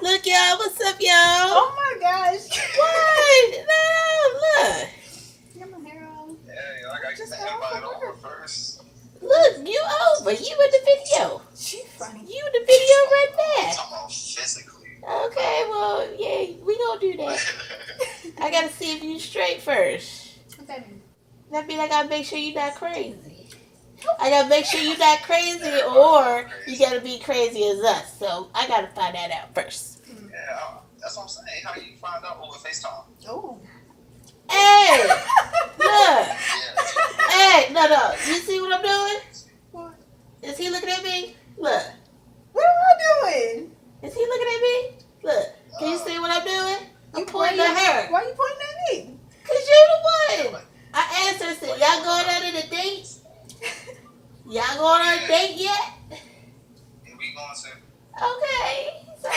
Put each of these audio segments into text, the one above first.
Look, y'all. What's up, y'all? Oh my gosh. What? No, look. Get my hair on. Yeah, I gotta get the invite over first. Look, you over. You in the video. She funny. You in the video right I'm there. talking about physically. Okay, well, yeah, we gonna do that. I gotta see if you straight first. What's that mean? That be like I make sure you not crazy. I gotta make sure you not crazy, or you gotta be crazy as us. So I gotta find that out first. Yeah, that's what I'm saying. How do you find out over FaceTime? Oh. Hey, look. Yeah. Hey, no. You see what I'm doing? What? Is he looking at me? Look. What am I doing? Is he looking at me? Look. Can you see what I'm doing? I'm pointing at her. Why you pointing at me? Cause you're the one. I asked her, said, y'all going on a date? Y'all going on a date yet? Yeah, we going to. Okay. So,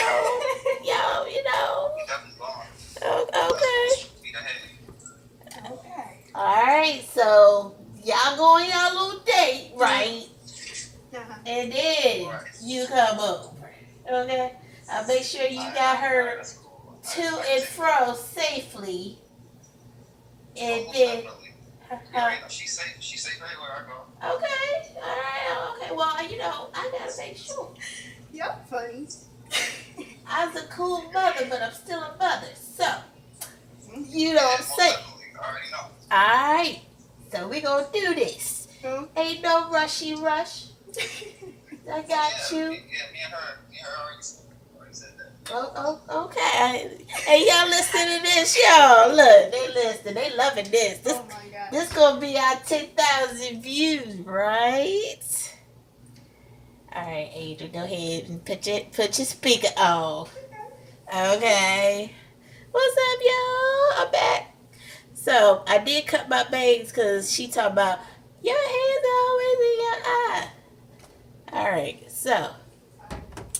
yo, you know. We definitely going. Okay. Feet ahead. Okay. Alright, so y'all go on y'all little date, right? Uh-huh. And then you come over. Okay? I'll make sure you got her That's cool. to and fro safely. And Most then. definitely. Yeah, you know, she's safe everywhere I go. Okay. Alright. Okay. Well, you know, I gotta make sure. Y'all funny. I was a cool mother, but I'm still a mother. So, you know what I'm Most saying? definitely. I already know. Alright. So we gonna do this. Hmm? Ain't no rushy rush. I got you. Yeah, me and her already said that. Okay. Hey, y'all listen to this, y'all. Look, they listen. They loving this. Oh my god. This gonna be our 10,000 views, right? All right, Adrian, go ahead and put your speaker on. Okay. What's up, y'all? I'm back. So I did cut my bangs because she talking about your hands are always in your eye. All right, so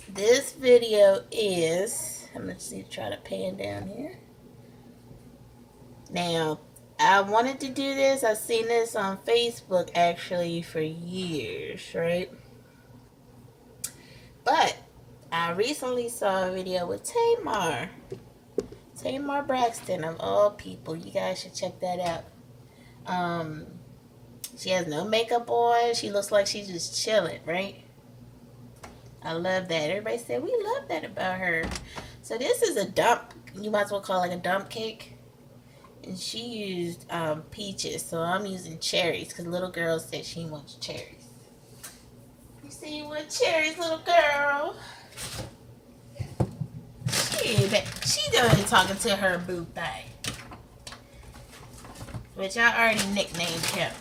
this video is, I'm going to try to pan down here. Now, I wanted to do this. I've seen this on Facebook actually for years, right? But I recently saw a video with Tamar Braxton, of all people. You guys should check that out. She has no makeup on. She looks like she's just chilling, right? I love that. Everybody said we love that about her. So this is a dump. You might as well call it like a dump cake. And she used peaches, so I'm using cherries because little girl said she wants cherries. You see you want cherries, little girl? She done talking to her boo thing, which I already nicknamed him.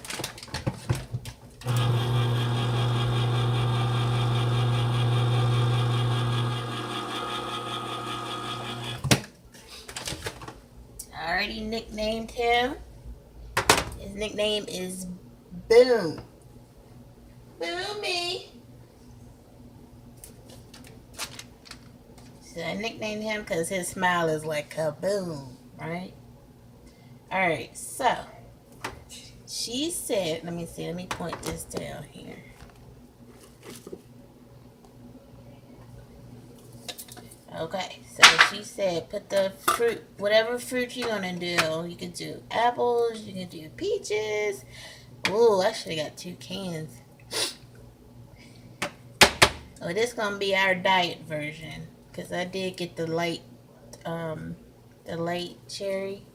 I already nicknamed him. His nickname is Boom. Boomy. So I nicknamed him because his smile is like kaboom, right? Alright, so she said, let me point this down here. Okay, so she said put the fruit, whatever fruit you're gonna do. You can do apples, you can do peaches. Ooh, I should have got 2 cans. Oh, this gonna be our diet version. Because I did get the light cherry.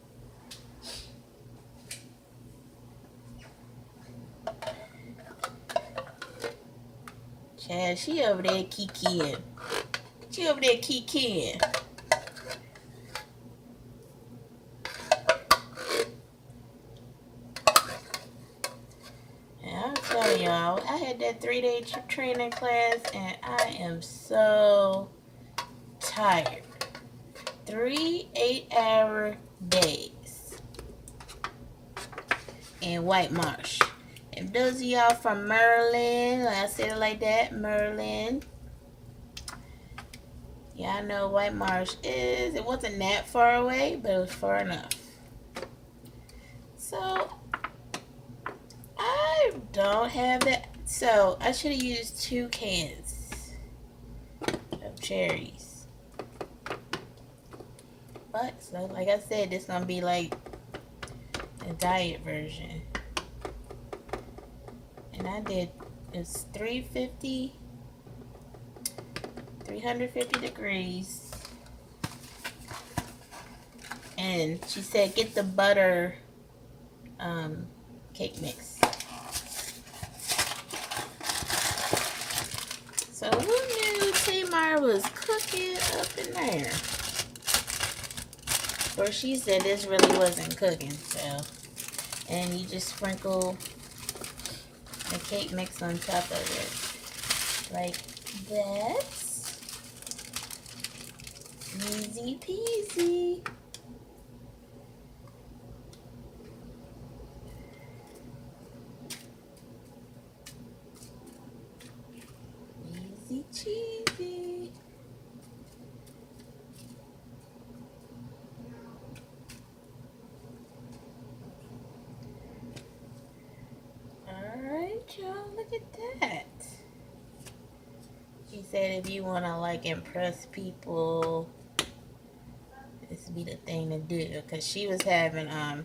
Chad, she over there kikiing. She over there kikiing. And I'll tell y'all, I had that 3-day training class and I am so tired. 3 8-hour days in White Marsh. If those of y'all from Maryland, I said it like that, Maryland. Yeah, I know White Marsh is. It wasn't that far away, but it was far enough. So I don't have that. So I should have used 2 cans of cherries. $5. So like I said, this gonna be like a diet version. And I did, it's 350 degrees. And she said get the butter cake mix. So who knew Tamar was cooking up in there? Or she said this really wasn't cooking, so. And you just sprinkle the cake mix on top of it. Like that. Easy peasy. Easy cheesy. Alright, y'all, look at that. She said if you want to like impress people, this would be the thing to do. Because she was having, I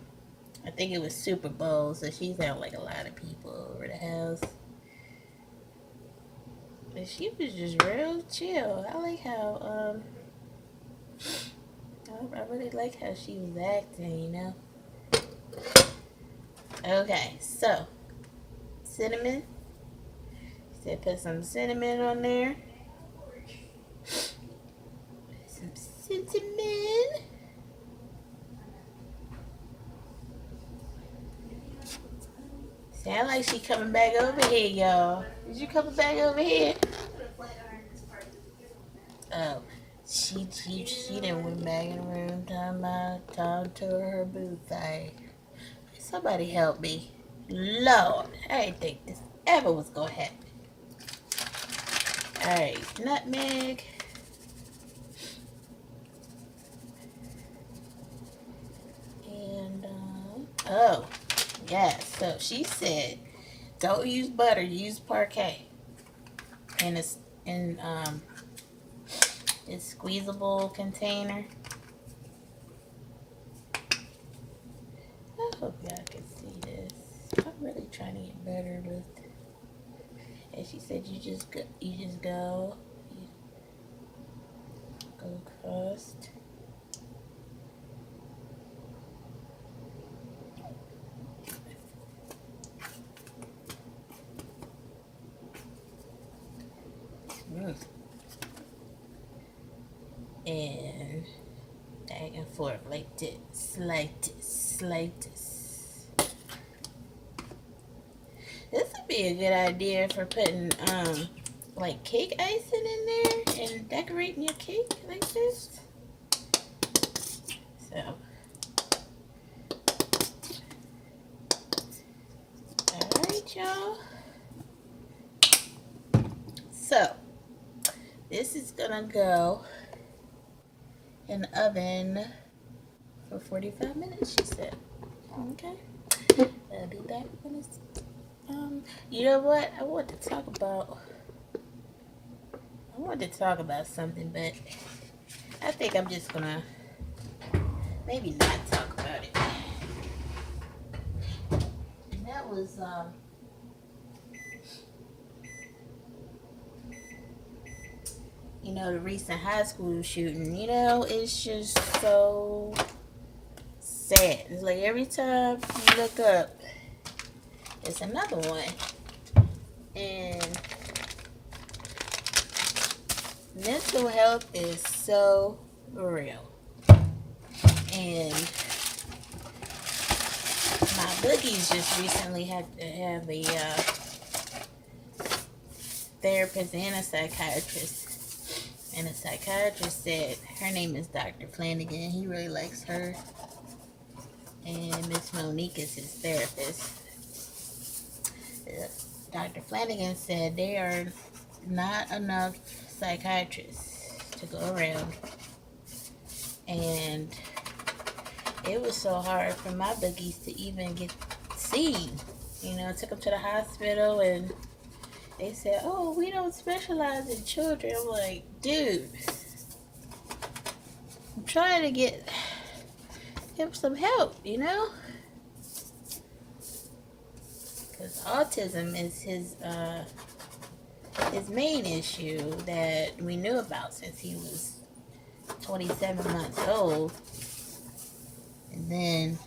think it was Super Bowl, so she's had like a lot of people over the house. But she was just real chill. I like how, I really like how she was acting, you know. Okay, so, cinnamon. She said put some cinnamon on there. Some cinnamon. Sound like she coming back over here, y'all. Is you coming back over here? Oh, she didn't went back in the room talking to her boo thing. Somebody help me. Lord, I didn't think this ever was gonna happen. Alright, nutmeg. And, oh, yeah, so she said, don't use butter, use parquet. And it's in, this squeezable container. I hope y'all can see this. I'm really trying to get better with. And she said you just go across. And back and forth like this, like this, like this. This would be a good idea for putting like cake icing in there and decorating your cake like this. So, alright, y'all. So, this is gonna go in the oven for 45 minutes, she said. Okay. I'll be back when it's you know what? I want to talk about something, but I think I'm just gonna maybe not talk about it. And that was you know, the recent high school shooting. You know, it's just so sad. It's like every time you look up, it's another one. And mental health is so real. And my boogies just recently had to have a therapist and a psychiatrist. And the psychiatrist said her name is Dr. Flanagan. He really likes her. And Miss Monique is his therapist. Dr. Flanagan said there are not enough psychiatrists to go around. And it was so hard for my boogies to even get seen. You know, I took them to the hospital and they said, oh, we don't specialize in children. I'm like, dude, I'm trying to get him some help, you know? Because autism is his main issue that we knew about since he was 27 months old. And then,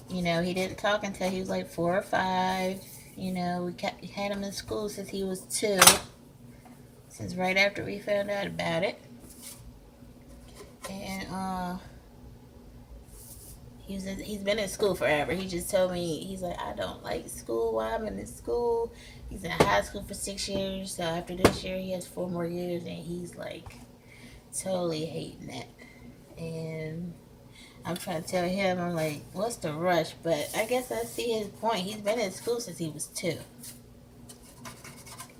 you know, he didn't talk until he was like 4 or 5. You know, we had him in school since he was 2. Since right after we found out about it. And he's been in school forever. He just told me, he's like, I don't like school while I'm in school. He's in high school for 6 years. So after this year, he has 4 more years. And he's like totally hating it. And I'm trying to tell him, I'm like, what's the rush? But I guess I see his point. He's been in school since he was 2.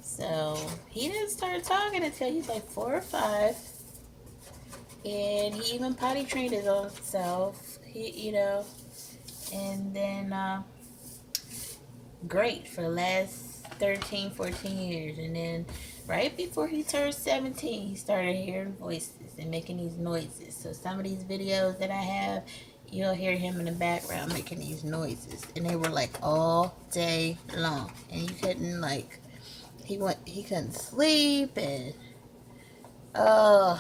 So he didn't start talking until he's like 4 or 5. And he even potty trained his own self. You know, and then great for the last 13, 14 years. And then right before he turned 17, he started hearing voices and making these noises. So some of these videos that I have, you'll hear him in the background making these noises. And they were like all day long. And you couldn't like, he couldn't sleep. And I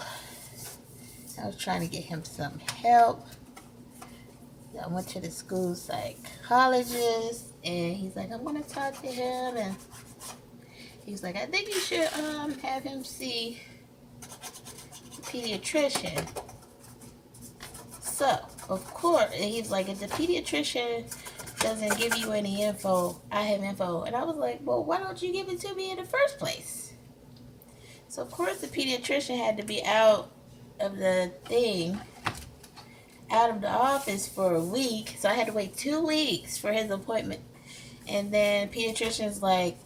was trying to get him some help. I went to the school psychologist, and he's like, I'm going to talk to him, and he's like, I think you should have him see the pediatrician. So, of course, and he's like, if the pediatrician doesn't give you any info, I have info. And I was like, well, why don't you give it to me in the first place? So, of course, the pediatrician had to be out of the office for a week, so I had to wait 2 weeks for his appointment. And then pediatrician's like,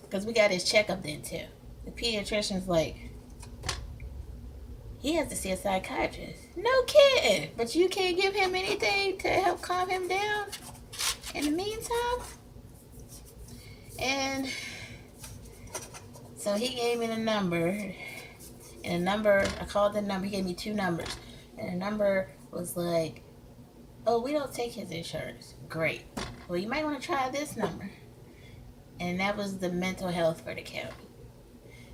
because we got his checkup then too. The pediatrician's like, he has to see a psychiatrist. No kidding. But you can't give him anything to help calm him down in the meantime? And so he gave me the number. And I called the number. He gave me 2 numbers. And the number was like, oh, we don't take his insurance. Great. Well, you might want to try this number. And that was the mental health for the county.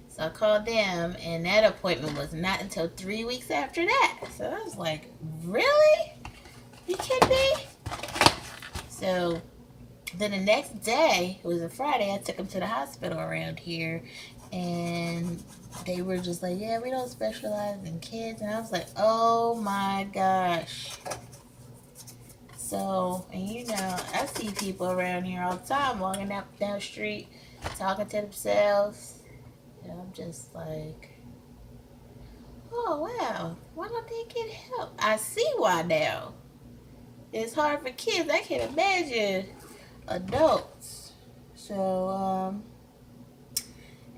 So I called them, and that appointment was not until 3 weeks after that. So I was like, really? You kidding me? So then the next day, it was a Friday, I took him to the hospital around here. And they were just like, yeah, we don't specialize in kids. And I was like, oh my gosh. So, and you know, I see people around here all the time walking down the street, talking to themselves. And I'm just like, oh wow, why don't they get help? I see why now. It's hard for kids. I can't imagine adults. So,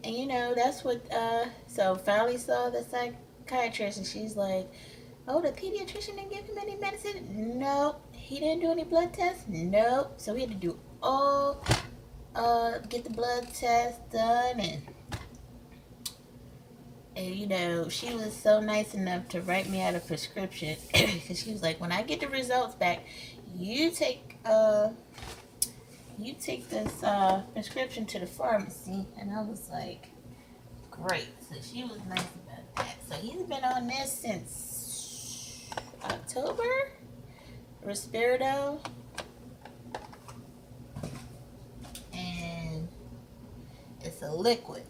and you know, that's what, so finally saw the psychiatrist, and she's like, oh, the pediatrician didn't give him any medicine? Nope. He didn't do any blood tests? Nope. So we had to do get the blood test done, and you know, she was so nice enough to write me out a prescription, because she was like, when I get the results back, you take this prescription to the pharmacy. And I was like, great. So she was nice about that. So he's been on this since October. Risperidone. And it's a liquid.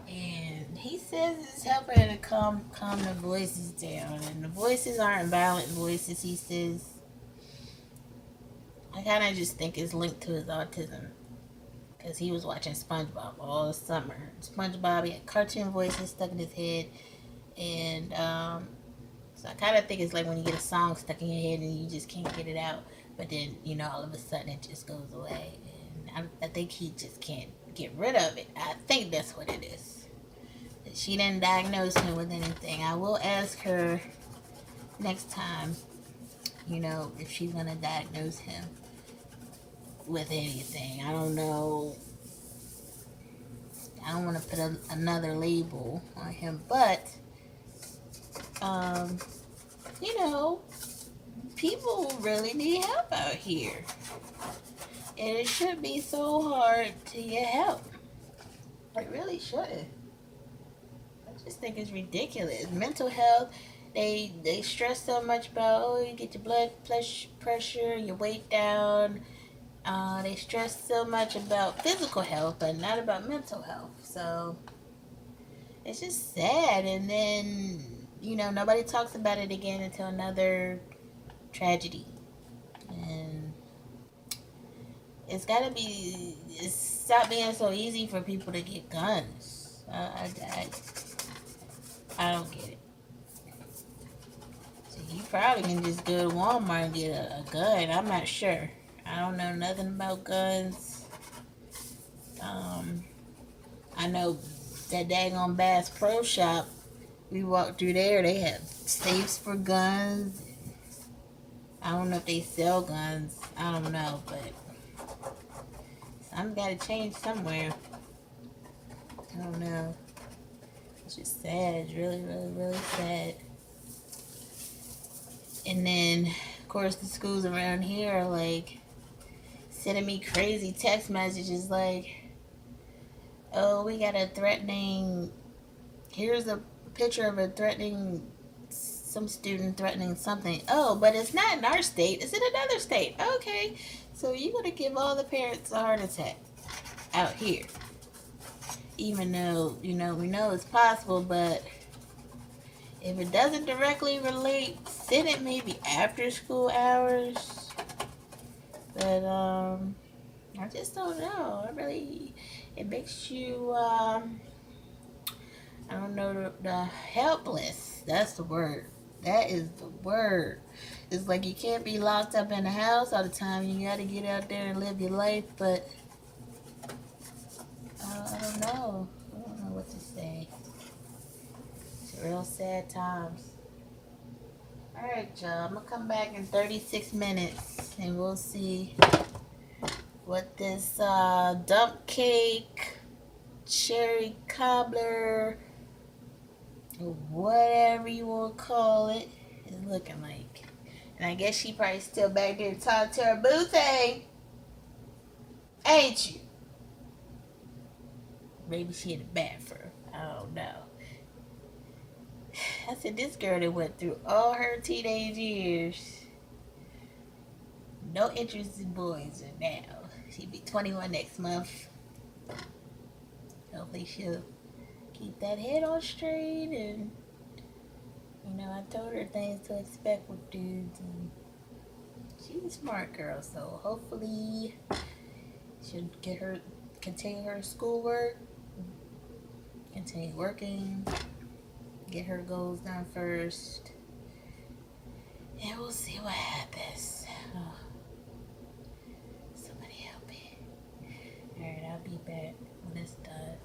And he says it's helping to calm the voices down. And the voices aren't violent voices, he says. I kind of just think it's linked to his autism. Because he was watching SpongeBob all summer. SpongeBob, he had cartoon voices stuck in his head. And so I kind of think it's like when you get a song stuck in your head and you just can't get it out. But then, you know, all of a sudden it just goes away. And I think he just can't get rid of it. I think that's what it is. She didn't diagnose him with anything. I will ask her next time, you know, if she's going to diagnose him with anything. I don't know I don't want to put another label on him, but you know, people really need help out here, and it should be so hard to get help. It really shouldn't. I just think it's ridiculous. Mental health, they stress so much about, oh, you get your blood pressure, your weight down. They stress so much about physical health, but not about mental health. So it's just sad. And then, nobody talks about it again until another tragedy. And it's stop being so easy for people to get guns. I don't get it. So you probably can just go to Walmart and get a gun. I'm not sure. I don't know nothing about guns. I know that daggone Bass Pro Shop, we walked through there, they have safes for guns. I don't know if they sell guns. I don't know, but something got to change somewhere. I don't know. It's just sad. It's really, really, really sad. And then, of course, the schools around here are like sending me crazy text messages like, oh, we got here's a picture of some student threatening something. Oh, but it's not in our state, it's in another state. Okay, so you're going to give all the parents a heart attack out here. Even though, we know it's possible, but if it doesn't directly relate, send it maybe after school hours. But, I just don't know. It makes you, I don't know, the helpless. That's the word. That is the word. It's like you can't be locked up in the house all the time. You got to get out there and live your life, but I don't know. I don't know what to say. It's real sad times. Alright, y'all. I'm going to come back in 36 minutes and we'll see what this dump cake, cherry cobbler, or whatever you want to call it, is looking like. And I guess she probably still back there talking to her boo thing. Ain't you? Maybe she in the bathroom. I don't know. I said, this girl that went through all her teenage years. No interest in boys now. She'll be 21 next month. Hopefully she'll keep that head on straight. And, I told her things to expect with dudes. And she's a smart girl. So hopefully she'll continue her schoolwork. Continue working. Get her goals done first. And we'll see what happens. Oh. Somebody help me. Alright, I'll be back when it's done.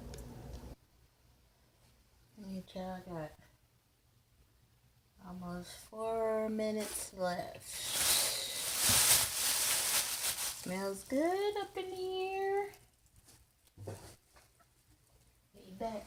Y'all got almost 4 minutes left. Smells good up in here. Be back.